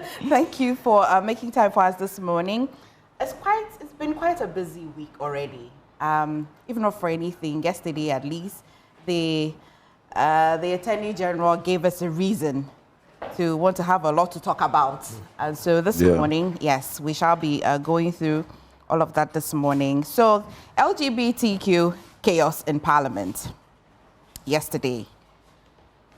Thank you for making time for us this morning. It's been quite a busy week already. If not for anything, yesterday at least, the Attorney General gave us a reason to want to have a lot to talk about. And so this morning, yes, we shall be going through all of that this morning. So LGBTQ chaos in Parliament yesterday.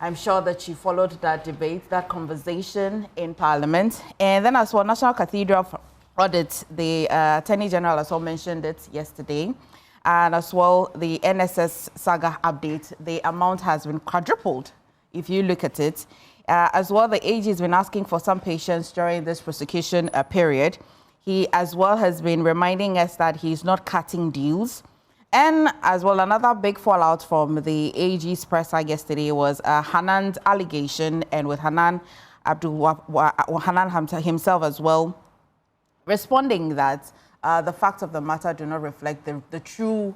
I'm sure that you followed that debate, that conversation in Parliament. And then as well, National Cathedral Audit, the Attorney General as well mentioned it yesterday. And as well, the NSS saga update, the amount has been quadrupled, if you look at it. As well, the AG has been asking for some patience during this prosecution period. He as well has been reminding us that he's not cutting deals. And as well, another big fallout from the AG's presser yesterday was Hanan's allegation, and with Hanan himself as well, responding that the facts of the matter do not reflect the true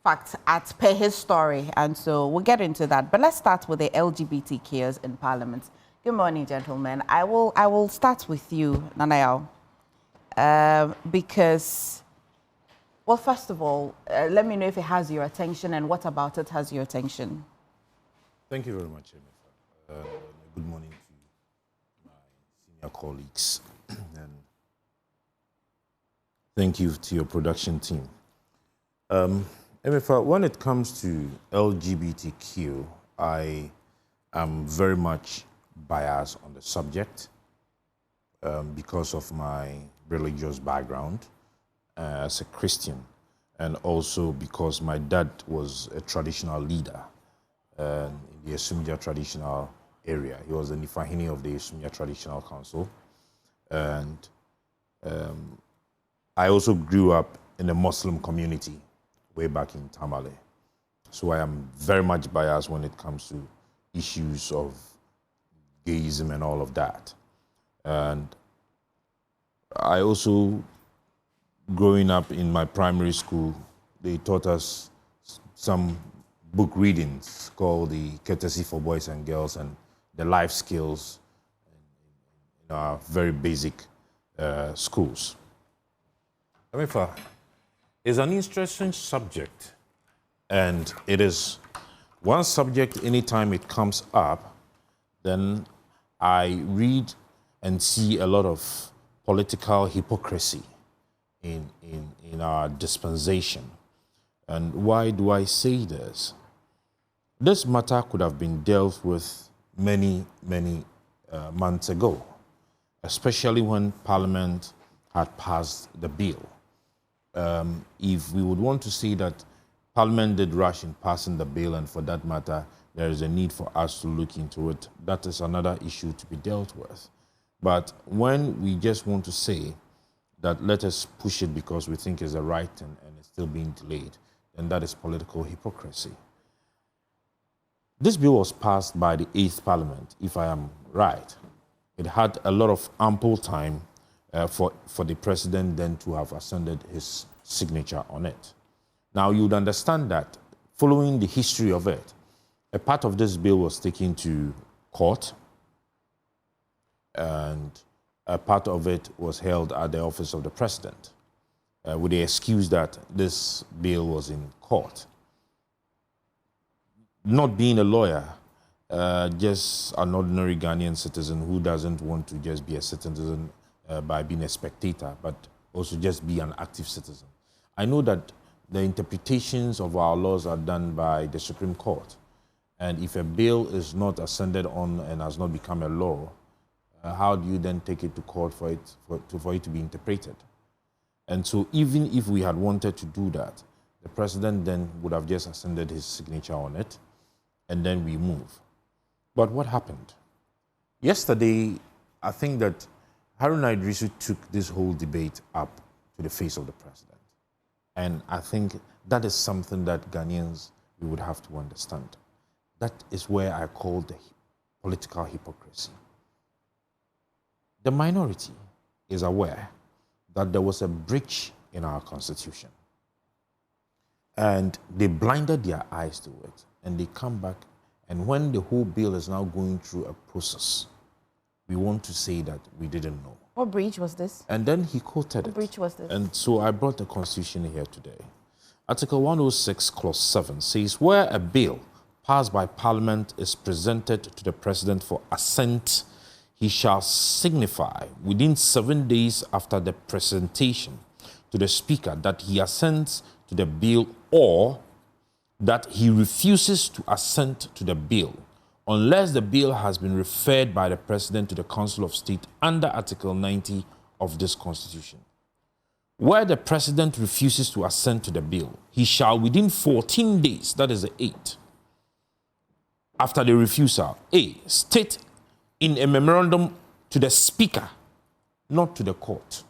facts as per his story. And so we'll get into that. But let's start with the LGBT chaos in Parliament. Good morning, gentlemen. I will start with you, Nanayao, because... Well, first of all, let me know if it has your attention and what about it has your attention. Thank you very much, Emeka. Good morning to my senior colleagues. And thank you to your production team. Emeka, when it comes to LGBTQ, I am very much biased on the subject because of my religious background. As a Christian, and also because my dad was a traditional leader in the Esumja traditional area. He was the Nifahini of the Esumja Traditional Council. And I also grew up in a Muslim community way back in Tamale. So I am very much biased when it comes to issues of gayism and all of that. And I also, growing up in my primary school, they taught us some book readings called the Courtesy for Boys and Girls and the life skills in our very basic schools. However, it's an interesting subject, and it is one subject anytime it comes up, then I read and see a lot of political hypocrisy in our dispensation. And why do I say this? This matter could have been dealt with many months ago, especially when Parliament had passed the bill. If we would want to say that Parliament did rush in passing the bill, and for that matter, there is a need for us to look into it, that is another issue to be dealt with. But when we just want to say that let us push it because we think it's the right and it's still being delayed, and that is political hypocrisy. This bill was passed by the 8th Parliament, if I am right. It had a lot of ample time for the President then to have ascended his signature on it. Now, you would understand that following the history of it, a part of this bill was taken to court, and a part of it was held at the office of the President with the excuse that this bill was in court. Not being a lawyer, just an ordinary Ghanaian citizen who doesn't want to just be a citizen by being a spectator, but also just be an active citizen. I know that the interpretations of our laws are done by the Supreme Court, and if a bill is not ascended on and has not become a law, how do you then take it to court for it to be interpreted? And so even if we had wanted to do that, the President then would have just ascended his signature on it, and then we move. But what happened? Yesterday, I think that Haruna Idrisu took this whole debate up to the face of the President. And I think that is something that Ghanaians, we would have to understand. That is where I call the political hypocrisy. The minority is aware that there was a breach in our Constitution. And they blinded their eyes to it. And they come back, and when the whole bill is now going through a process, we want to say that we didn't know. What breach was this? And then he quoted it. What breach was this? And so I brought the Constitution here today. Article 106, Clause 7 says, where a bill passed by Parliament is presented to the President for assent, he shall signify within 7 days after the presentation to the Speaker that he assents to the bill or that he refuses to assent to the bill unless the bill has been referred by the President to the Council of State under Article 90 of this Constitution. Where the President refuses to assent to the bill, he shall within 14 days, that is the 8th, after the refusal, A, state in a memorandum to the Speaker, not to the court.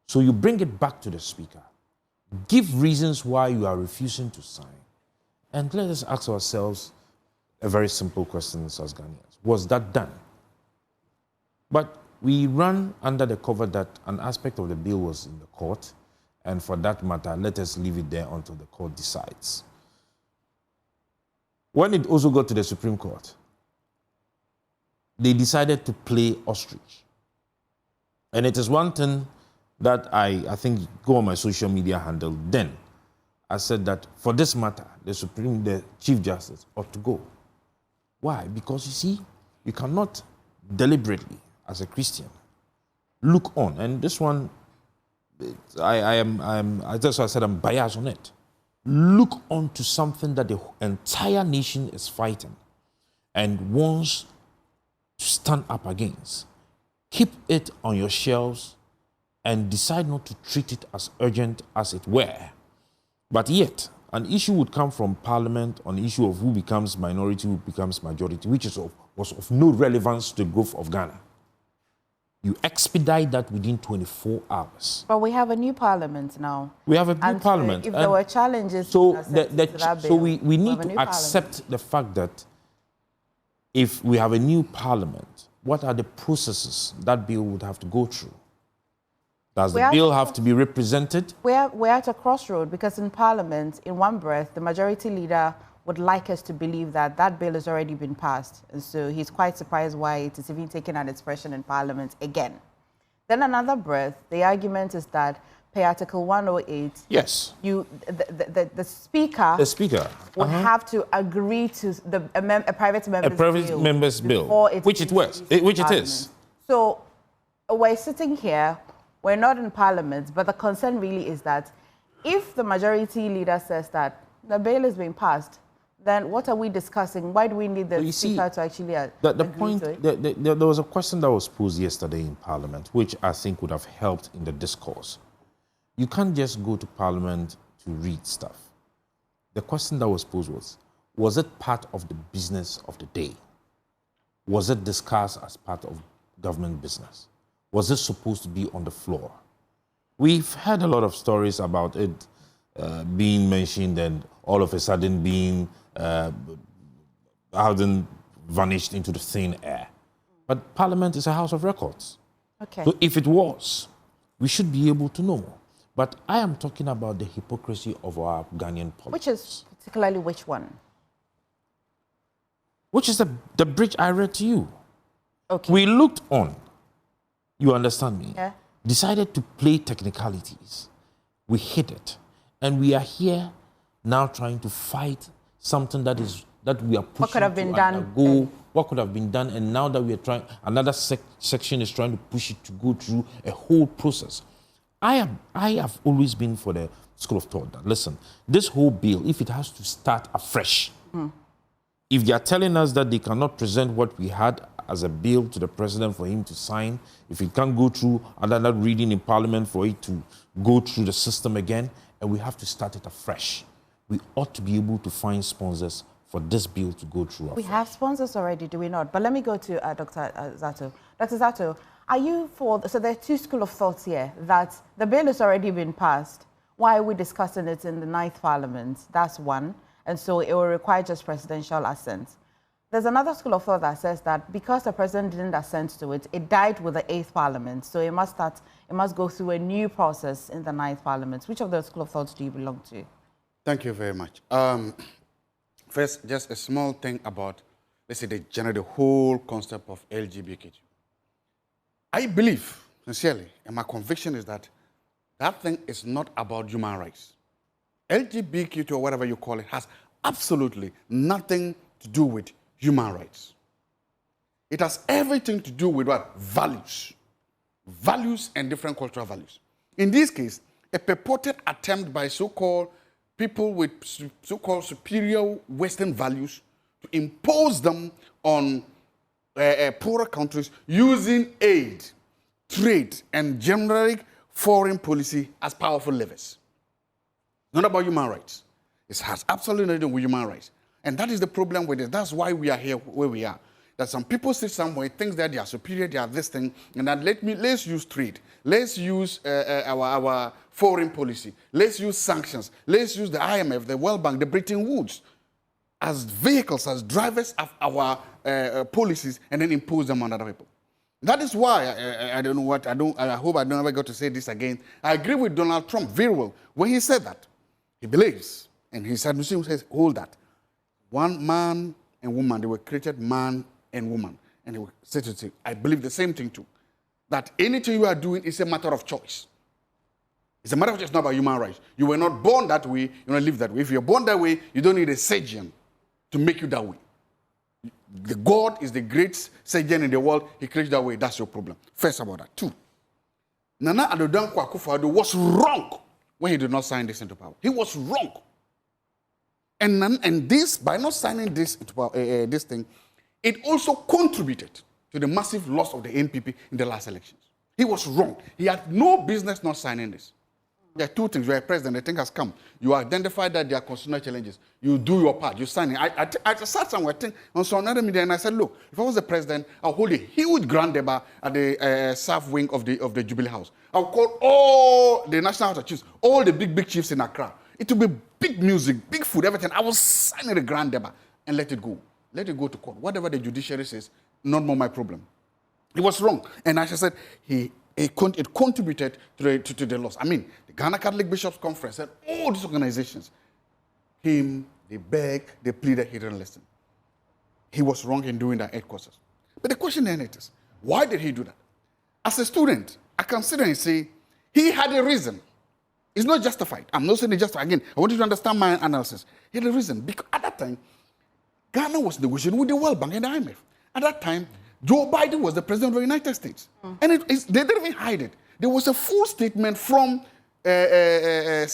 So you bring it back to the Speaker. Give reasons why you are refusing to sign. And let us ask ourselves a very simple question as Ghanaians. Was that done? But we run under the cover that an aspect of the bill was in the court, and for that matter, let us leave it there until the court decides. When it also got to the Supreme Court, they decided to play ostrich. And it is one thing that I think go on my social media handle then. I said that for this matter, the Chief Justice ought to go. Why? Because you see, you cannot deliberately, as a Christian, look on. And this one, that's why I said I'm biased on it. Look on to something that the entire nation is fighting and wants to stand up against. Keep it on your shelves and decide not to treat it as urgent as it were. But yet, an issue would come from Parliament on the issue of who becomes minority, who becomes majority, which was of no relevance to the growth of Ghana. You expedite that within 24 hours. But we have a new Parliament now. We have a new Parliament. If there were challenges, so we need to accept the fact that if we have a new Parliament, what are the processes that bill would have to go through? Does the bill have to be represented? We're at a crossroad because in Parliament, in one breath, the majority leader would like us to believe that that bill has already been passed. And so he's quite surprised why it is even taken an expression in Parliament again. Then another breath, the argument is that per Article 108, yes, the Speaker would have to agree to a private member's bill, which it is. So we're sitting here, we're not in Parliament, but the concern really is that if the majority leader says that the bill is being passed, then what are we discussing? Why do we need the Speaker to actually agree to it? There was a question that was posed yesterday in Parliament, which I think would have helped in the discourse. You can't just go to Parliament to read stuff. The question that was posed was it part of the business of the day? Was it discussed as part of government business? Was it supposed to be on the floor? We've heard a lot of stories about it being mentioned and all of a sudden being vanished into the thin air. But Parliament is a house of records. Okay. So if it was, we should be able to know. But I am talking about the hypocrisy of our Ghanaian politics. Which is particularly which one? Which is the bridge I read to you. Okay. We looked on. You understand me? Yeah. Decided to play technicalities. We hid it. And we are here now trying to fight something that we are pushing what could have been done? What could have been done, and now that we are trying, another section is trying to push it to go through a whole process. I have always been for the school of thought that, listen, this whole bill, if it has to start afresh, if they are telling us that they cannot present what we had as a bill to the president for him to sign, if it can't go through another reading in Parliament for it to go through the system again, and we have to start it afresh, we ought to be able to find sponsors for this bill to go through. We have sponsors already, do we not? But let me go to Dr. Zaato. Dr. Zaato, are you for, so there are two schools of thoughts here, that the bill has already been passed. Why are we discussing it in the 9th Parliament? That's one. And so it will require just presidential assent. There's another school of thought that says that because the president didn't assent to it, it died with the 8th Parliament. So it must go through a new process in the 9th Parliament. Which of those school of thoughts do you belong to? Thank you very much. First, just a small thing about let's say, the whole concept of LGBTQ. I believe, sincerely, and my conviction is that that thing is not about human rights. LGBTQ, or whatever you call it, has absolutely nothing to do with human rights. It has everything to do with what? Values. Values and different cultural values. In this case, a purported attempt by so-called people with so-called superior Western values to impose them on poorer countries using aid, trade, and generic foreign policy as powerful levers. Not about human rights. It has absolutely nothing to do with human rights. And that is the problem with it. That's why we are here where we are. That some people sit somewhere, think that they are superior, they are this thing, and that let's use trade, let's use our foreign policy, let's use sanctions, let's use the IMF, the World Bank, the Bretton Woods as vehicles, as drivers of our policies, and then impose them on other people. That is why I don't know what I hope I don't ever get to say this again. I agree with Donald Trump very well when he said that he believes, and he said, hold that, one man and woman, they were created man and woman. And he will say to say, I believe the same thing too. That anything you are doing is a matter of choice. It's a matter of choice, not about human rights. You were not born that way, you don't live that way. If you're born that way, you don't need a surgeon to make you that way. The God is the great surgeon in the world. He created that way. That's your problem. First about that. Two, Nana Addo Akufo-Addo was wrong when he did not sign this into power. He was wrong. And this, by not signing this into power, this thing, it also contributed to the massive loss of the NPP in the last elections. He was wrong. He had no business not signing this. There are two things. You are a president, the thing has come. You identify that there are constitutional challenges. You do your part. You sign it. I sat somewhere on some other media and I said, look, if I was the president, I'll hold a huge grand debate at the south wing of the Jubilee House. I'll call all the National House of Chiefs, all the big chiefs in Accra. It will be big music, big food, everything. I will sign the grand debate and let it go. Let it go to court. Whatever the judiciary says, not more my problem. He was wrong. And as I said, it contributed to the loss. I mean, the Ghana Catholic Bishops' Conference and all these organizations came, they begged, they pleaded, he didn't listen. He was wrong in doing that 8 courses. But the question then is, why did he do that? As a student, I consider and say, he had a reason. It's not justified. I'm not saying it's justified. Again, I want you to understand my analysis. He had a reason. Because at that time, Ghana was negotiating with the World Bank and the IMF. At that time, Joe Biden was the president of the United States. And they didn't even hide it. There was a full statement from the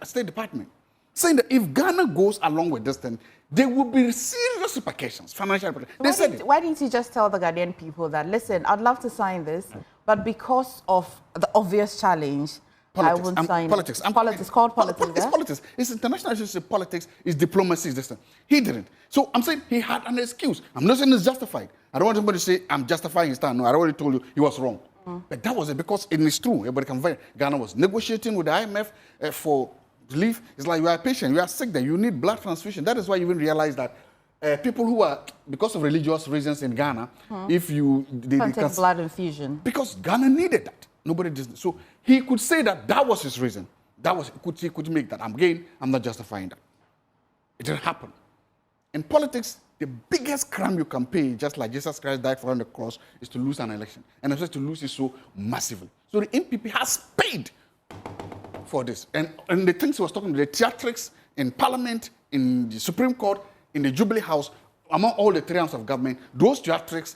State Department saying that if Ghana goes along with this thing, there will be serious repercussions, financial repercussions. Why didn't you just tell the Ghanaian people that, listen, I'd love to sign this, but because of the obvious challenge, Politics. I won't sign politics. it. Politics. Called politics. It's politics. It's international issues, it's politics, it's diplomacy, it's this thing. He didn't. So I'm saying he had an excuse. I'm not saying it's justified. I don't want anybody to say I'm justifying his stand. No, I already told you he was wrong. But that was it because it is true. Everybody can verify. Ghana was negotiating with the IMF for relief. It's like you are a patient, you are sick there, you need blood transfusion. That is why you even realize that people who are, because of religious reasons in Ghana, if you... They take blood infusion. Because Ghana needed that. Nobody did. So he could say that was his reason. He could make that. I'm not justifying that. It didn't happen. In politics, the biggest crime you can pay, just like Jesus Christ died for on the cross, is to lose an election. And I'm supposed to lose it so massively. So the NPP has paid for this. And the things he was talking about, the theatrics in Parliament, in the Supreme Court, in the Jubilee House, among all the 3 arms of government, those theatrics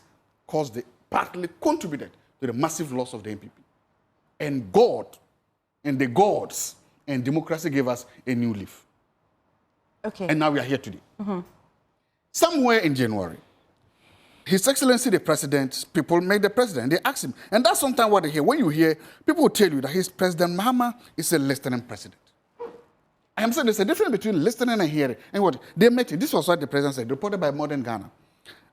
partly contributed to the massive loss of the NPP. And God, and the gods, and democracy gave us a new leaf. Okay. And now we are here today. Somewhere in January, His Excellency the President, people make the president. They ask him. And that's sometimes what they hear. When you hear, people will tell you that his President Mahama is a listening president. I am saying there's a difference between listening and hearing. And what? They met it. This was what the president said, reported by Modern Ghana.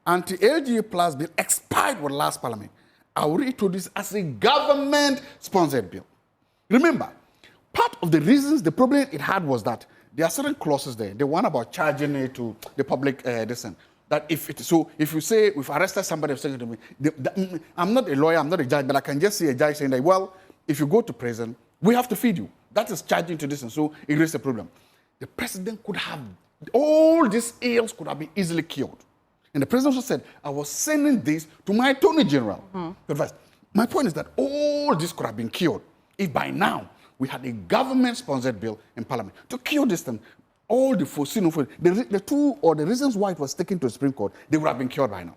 Anti-LGBTQ bill expired with last parliament. I will introduce as a government-sponsored bill. Remember, part of the reasons, the problem it had was that there are certain clauses there. The one about charging it to the public, that if you say, if I arrested somebody, to me, I'm not a lawyer, I'm not a judge, but I can just see a judge saying that, well, if you go to prison, we have to feed you. That is charging to this, and so it raises a problem. The president could have, all these ills could have been easily cured. And the president also said, I was sending this to my attorney general. Advice. My point is that all this could have been cured if by now we had a government-sponsored bill in Parliament to cure this thing. All the foreseen, the two or the reasons why it was taken to the Supreme Court, they would have been cured by now.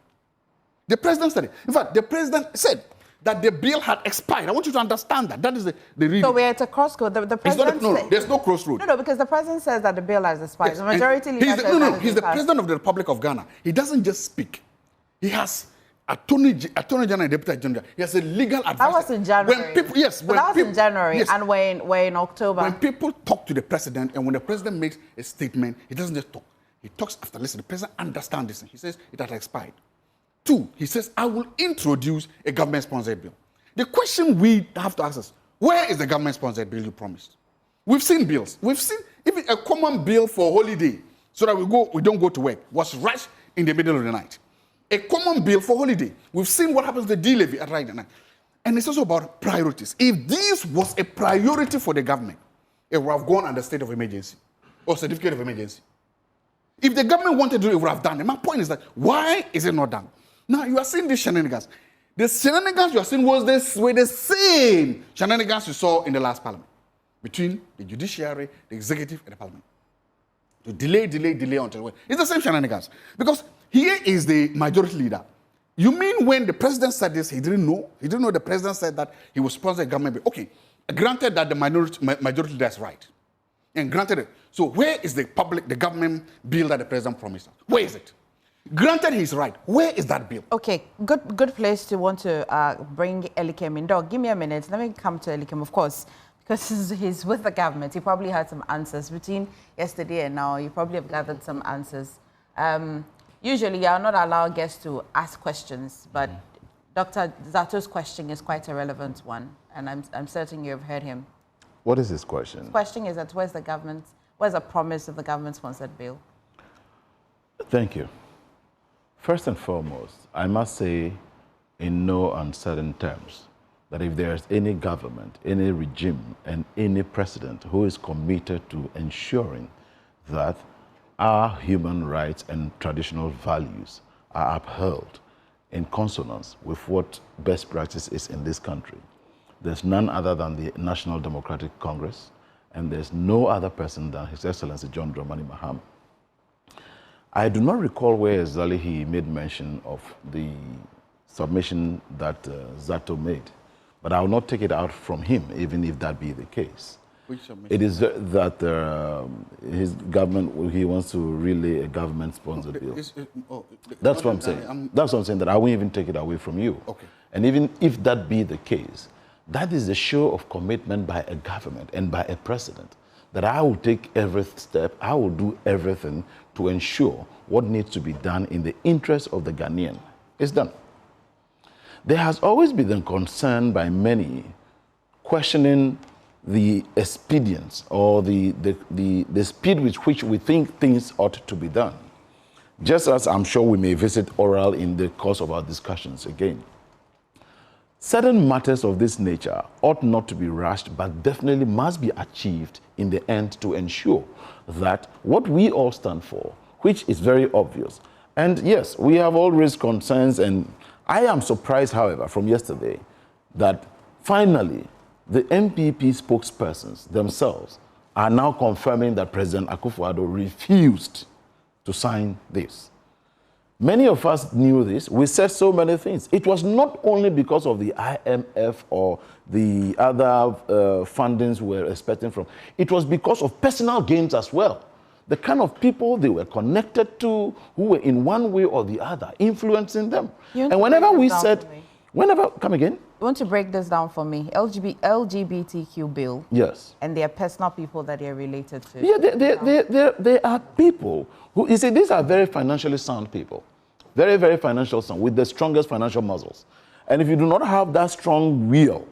The president said it. In fact, the president said that the bill had expired. I want you to understand that. That is the reason. So we're at a crossroad. The president no, there's no crossroad. No, because the president says that the bill has expired. Yes. The majority leader says he's the president of the Republic of Ghana. He doesn't just speak. He has Attorney General and Deputy General. He has a legal advisor. That was in January. When people, yes, when that was people, in January, yes. and we're in October. When people talk to the president, and when the president makes a statement, he doesn't just talk. He talks after listening. The president understands this. He says it has expired. 2, he says, I will introduce a government-sponsored bill. The question we have to ask is, where is the government-sponsored bill you promised? We've seen bills. We've seen even a common bill for holiday, so that we don't go to work, was rushed in the middle of the night. A common bill for holiday. We've seen what happens to the D-levy at right night. And it's also about priorities. If this was a priority for the government, it would have gone under state of emergency or certificate of emergency. If the government wanted to do it, it would have done it. My point is that, why is it not done? Now, you are seeing these shenanigans. The shenanigans you are seeing were the same shenanigans you saw in the last Parliament between the judiciary, the executive, and the Parliament. To delay until when? It's the same shenanigans. Because here is the majority leader. You mean when the president said this, he didn't know? He didn't know the president said that he was sponsoring a government bill. Okay, granted that the majority leader is right. And granted it. So where is the government bill that the president promised us? Where is it? Granted he's right. Where is that bill? Okay, good place to want to bring Elikem in. Dog, give me a minute. Let me come to Elikem, of course, because he's with the government. He probably had some answers. Between yesterday and now, you probably have gathered some answers. Usually, you're not allowed guests to ask questions, but Dr. Zaato's question is quite a relevant one, and I'm certain you have heard him. What is his question? His question is that where's the promise of the government-sponsored bill? Thank you. First and foremost, I must say in no uncertain terms that if there's any government, any regime, and any president who is committed to ensuring that our human rights and traditional values are upheld in consonance with what best practice is in this country, there's none other than the National Democratic Congress, and there's no other person than His Excellency John Dramani Mahama. I do not recall where exactly he made mention of the submission that Zaato made, but I will not take it out from him, even if that be the case. Which submission? It is that his government, he wants to relay a government-sponsored bill. That's what I'm saying. That's what I'm saying, that I won't even take it away from you. Okay. And even if that be the case, that is a show of commitment by a government and by a president, that I will take every step, I will do everything to ensure what needs to be done in the interest of the Ghanaian is done. There has always been a concern by many questioning the expedience or the speed with which we think things ought to be done. Just as I'm sure we may visit oral in the course of our discussions again. Certain matters of this nature ought not to be rushed, but definitely must be achieved in the end to ensure that what we all stand for, which is very obvious. And yes, we have all raised concerns, and I am surprised, however, from yesterday, that finally the NPP spokespersons themselves are now confirming that President Akufo-Addo refused to sign this. Many of us knew this. We said so many things. It was not only because of the IMF or the other fundings we were expecting from. It was because of personal gains as well. The kind of people they were connected to, who were in one way or the other, influencing them. And whenever we said, come again? You want to break this down for me? LGBTQ Bill. Yes. And they are personal people that they're related to. Yeah, they are people who, you see, these are very financially sound people. Very, very financial sound, with the strongest financial muscles. And if you do not have that strong will,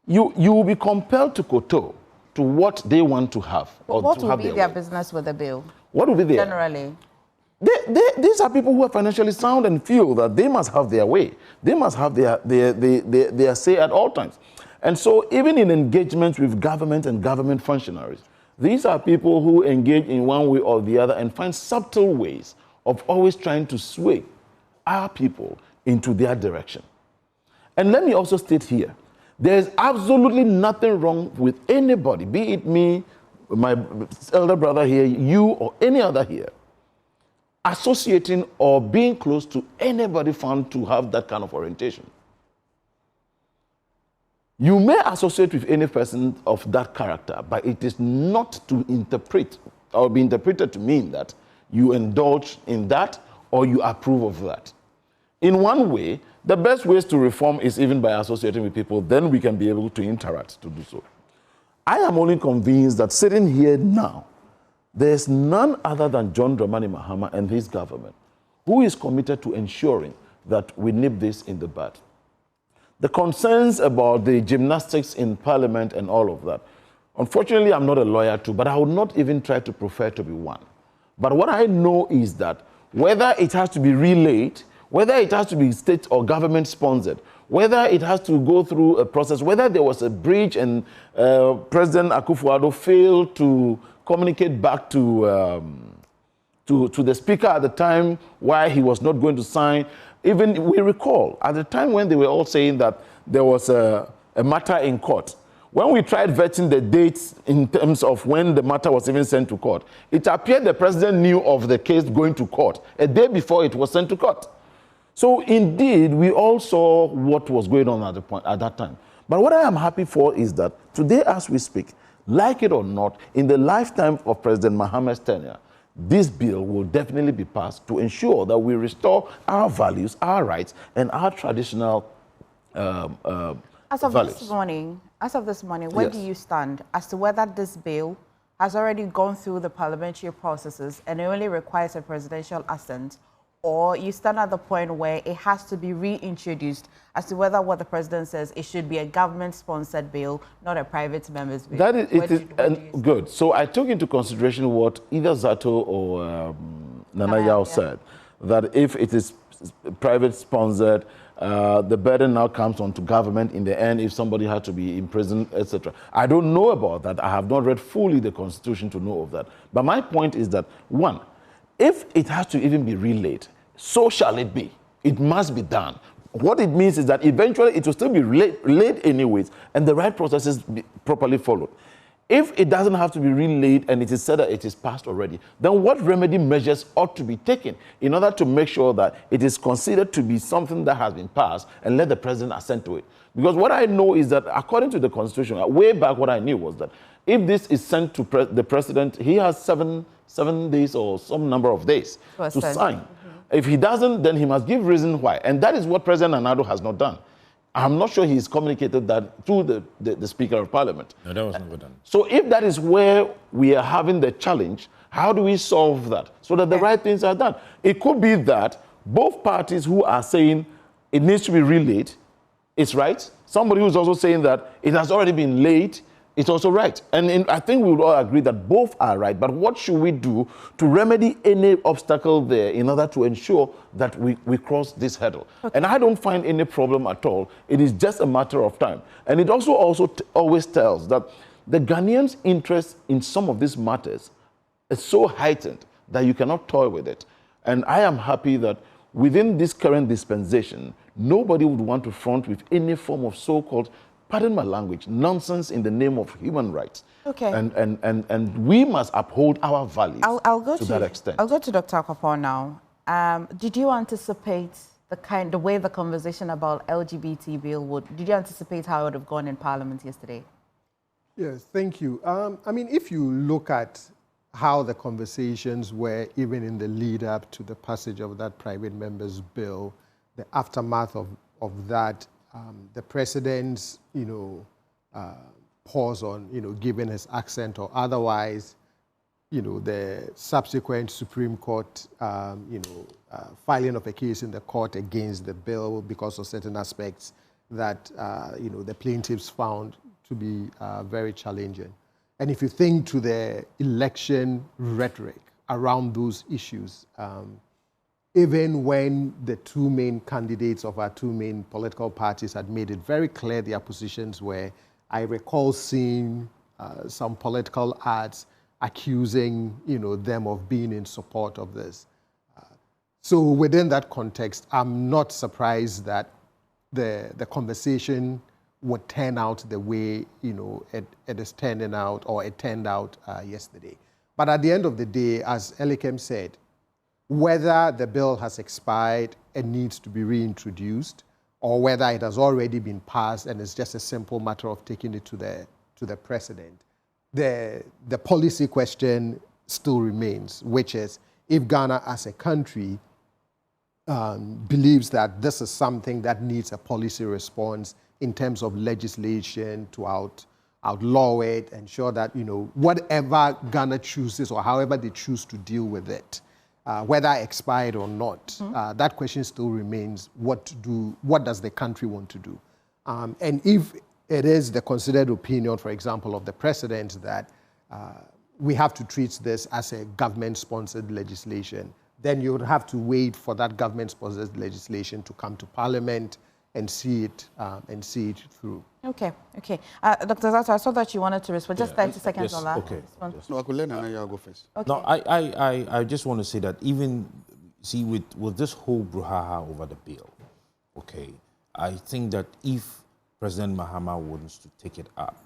you will be compelled to kowtow to what they want to have. Or what to will have be their business with the bill? What will be their? Generally. These are people who are financially sound and feel that they must have their way. They must have their say at all times. And so even in engagements with government and government functionaries, these are people who engage in one way or the other and find subtle ways of always trying to sway our people into their direction. And let me also state here, there is absolutely nothing wrong with anybody, be it me, my elder brother here, you, or any other here, associating or being close to anybody found to have that kind of orientation. You may associate with any person of that character, but it is not to interpret or be interpreted to mean that you indulge in that or you approve of that. In one way, the best ways to reform is even by associating with people, then we can be able to interact to do so. I am only convinced that sitting here now, there's none other than John Dramani Mahama and his government who is committed to ensuring that we nip this in the bud. The concerns about the gymnastics in Parliament and all of that, unfortunately, I'm not a lawyer too, but I would not even try to prefer to be one. But what I know is that whether it has to be relayed, whether it has to be state or government sponsored, whether it has to go through a process, whether there was a breach and President Akufo-Addo failed to communicate back to the speaker at the time why he was not going to sign. Even we recall at the time when they were all saying that there was a matter in court. When we tried vetting the dates in terms of when the matter was even sent to court, it appeared the president knew of the case going to court a day before it was sent to court. So indeed, we all saw what was going on at that time. But what I am happy for is that today as we speak, like it or not, in the lifetime of President Mahama's tenure, this bill will definitely be passed to ensure that we restore our values, our rights, and our traditional values. As of this morning, where do you stand as to whether this bill has already gone through the parliamentary processes and it only requires a presidential assent, or you stand at the point where it has to be reintroduced as to whether what the president says, it should be a government-sponsored bill, not a private member's bill? That is, good. So I took into consideration what either Zaato or Nana Yao said, that if it is private-sponsored, the burden now comes onto government in the end if somebody had to be imprisoned, etc. I don't know about that. I have not read fully the Constitution to know of that. But my point is that, one, if it has to even be relayed, so shall it be. It must be done. What it means is that eventually it will still be relayed anyways, and the right processes be properly followed. If it doesn't have to be relayed and it is said that it is passed already, then what remedy measures ought to be taken in order to make sure that it is considered to be something that has been passed and let the president assent to it? Because what I know is that according to the Constitution, way back what I knew was that if this is sent to the president, he has seven days or some number of days to sign. If he doesn't, then he must give reason why. And that is what President Anado has not done. I'm not sure he's communicated that through the Speaker of Parliament. No, that was never done. So if that is where we are having the challenge, how do we solve that so that the right things are done? It could be that both parties who are saying it needs to be relayed is right. Somebody who's also saying that it has already been laid, it's also right. And I think we would all agree that both are right. But what should we do to remedy any obstacle there in order to ensure that we cross this hurdle? Okay. And I don't find any problem at all. It is just a matter of time. And it also always tells that the Ghanaians' interest in some of these matters is so heightened that you cannot toy with it. And I am happy that within this current dispensation, nobody would want to front with any form of so-called, pardon my language, nonsense in the name of human rights. Okay. And we must uphold our values I'll go to that extent. I'll go to Dr. Akufo now. Did you anticipate the way the conversation about LGBT bill did you anticipate how it would have gone in Parliament yesterday? Yes, thank you. I mean, if you look at how the conversations were even in the lead up to the passage of that private member's bill, the aftermath of that, the president's, pause on, giving his accent or otherwise, the subsequent Supreme Court, filing of a case in the court against the bill because of certain aspects that, the plaintiffs found to be very challenging. And if you think to the election rhetoric around those issues, even when the two main candidates of our two main political parties had made it very clear their positions were, I recall seeing some political ads accusing them of being in support of this. So within that context, I'm not surprised that the conversation would turn out the way it is turning out, or it turned out yesterday. But at the end of the day, as Elikem said, whether the bill has expired and needs to be reintroduced, or whether it has already been passed and it's just a simple matter of taking it to the president, the policy question still remains, which is if Ghana as a country believes that this is something that needs a policy response in terms of legislation to outlaw it, ensure that whatever Ghana chooses or however they choose to deal with it, whether expired or not, that question still remains: what to do? What does the country want to do? And if it is the considered opinion, for example, of the president that we have to treat this as a government-sponsored legislation, then you would have to wait for that government-sponsored legislation to come to Parliament and see it through. Okay. Dr. Zaato, I saw that you wanted to respond. Just 30 seconds on that. Okay. No, I could learn and I'll go first. Okay. No, I just want to say that even, see, with this whole brouhaha over the bill, okay, I think that if President Mahama wants to take it up,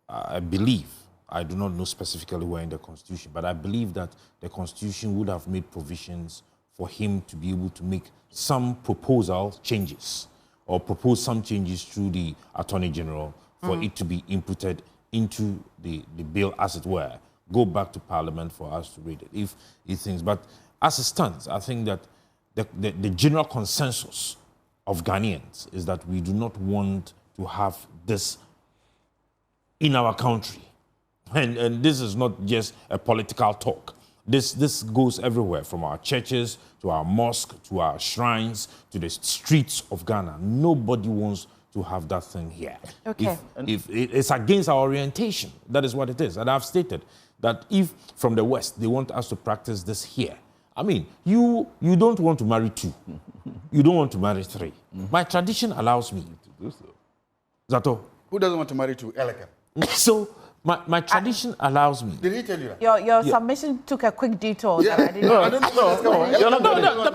I believe, I do not know specifically where in the Constitution, but I believe that the Constitution would have made provisions for him to be able to make some proposal changes, or propose some changes through the Attorney General for it to be inputted into the bill, as it were, go back to Parliament for us to read it, if he thinks. But as it stands, I think that the general consensus of Ghanaians is that we do not want to have this in our country. And this is not just a political talk. This goes everywhere, from our churches to our mosques to our shrines to the streets of Ghana. Nobody wants to have that thing here. Okay. If it's against our orientation, that is what it is. And I've stated that if from the West they want us to practice this here, I mean, you don't want to marry 2. You don't want to marry 3. My tradition allows me to do so. Zaato. Who doesn't want to marry 2? Elikem. So my tradition allows me. Did he tell you that? Your submission took a quick detour. Yeah. That I didn't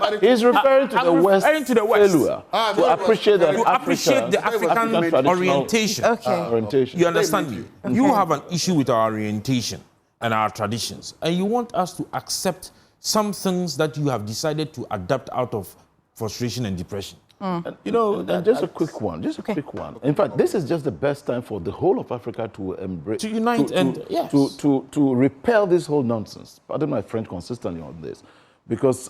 No. He's referring to the West failure to appreciate the African orientation. Okay. You understand me? Okay. You have an issue with our orientation and our traditions, and you want us to accept some things that you have decided to adapt out of frustration and depression. And, just a quick one. In fact, this is just the best time for the whole of Africa to embrace, to unite, to repel this whole nonsense. Pardon my French consistently on this, because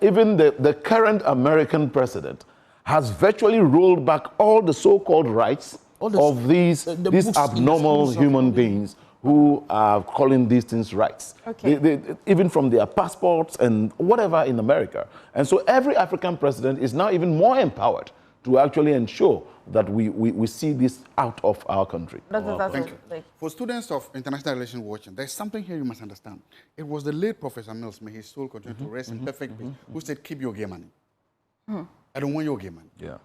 even the current American president has virtually rolled back all the so-called rights of these abnormal human beings who are calling these things rights, even from their passports and whatever in America. And so every African president is now even more empowered to actually ensure that we see this out of our country. Thank you. For students of international relations watching, there's something here you must understand. It was the late Professor Mills, may his soul continue to rest in perfect peace, who said, keep your gay money. I don't want your gay money. Yeah.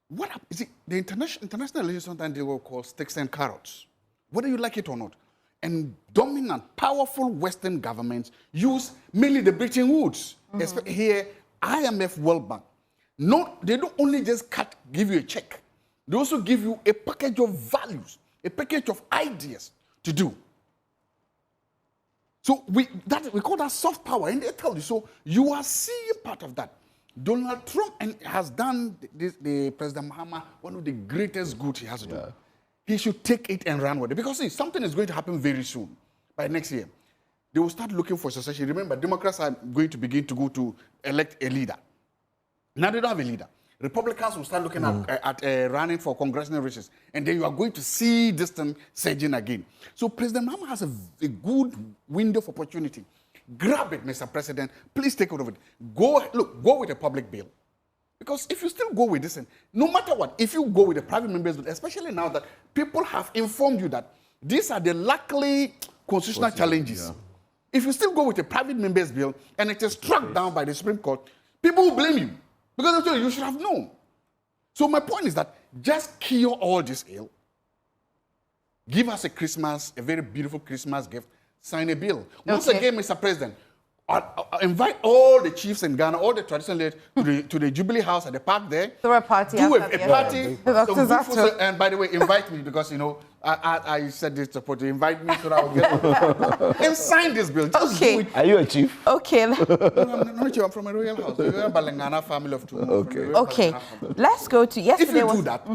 What is it? The international relations sometimes they will call sticks and carrots, whether you like it or not. And dominant, powerful Western governments use mainly the Bretton Woods. Here, IMF, World Bank. They don't only just give you a check. They also give you a package of values, a package of ideas to do. So we call that soft power, and they tell you. So you are seeing part of that. Donald Trump has done the President Mahama one of the greatest good he has to do. He should take it and run with it. Because see, something is going to happen very soon, by next year. They will start looking for succession. Remember, Democrats are going to begin to go to elect a leader. Now they don't have a leader. Republicans will start looking at running for congressional races. And then you are going to see this thing surging again. So President Mahama has a good window of opportunity. Grab it, Mr. President. Please take hold of it. Go with a public bill. Because if you still go with this, no matter what, if you go with the private members, especially now that people have informed you that these are the likely constitutional challenges. If you still go with a private members bill and it is struck down by the Supreme Court, people will blame you. Because they tell you should have known. So my point is that just cure all this ill. Give us a very beautiful Christmas gift. Sign a bill. Once again, Mr. President, invite all the chiefs in Ghana, all the traditional leaders to the Jubilee House at the park there. Throw a party. Do a after party. Dr. Zaato. And by the way, invite me because, you know, I said this support to invite me so that I'll get and sign this bill. Just Okay. do it. Are you a chief? Okay. No, I'm not sure. I'm from a royal house. We're a Balangana family of two. Okay. Let's go to If yesterday. you do that,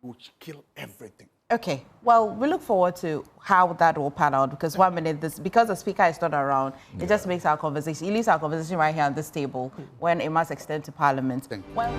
we'll kill everything. Okay. Well, we look forward to how that will pan out because 1 minute, because the speaker is not around, it just makes our conversation. It leaves our conversation right here on this table when it must extend to Parliament. Thank you. Well,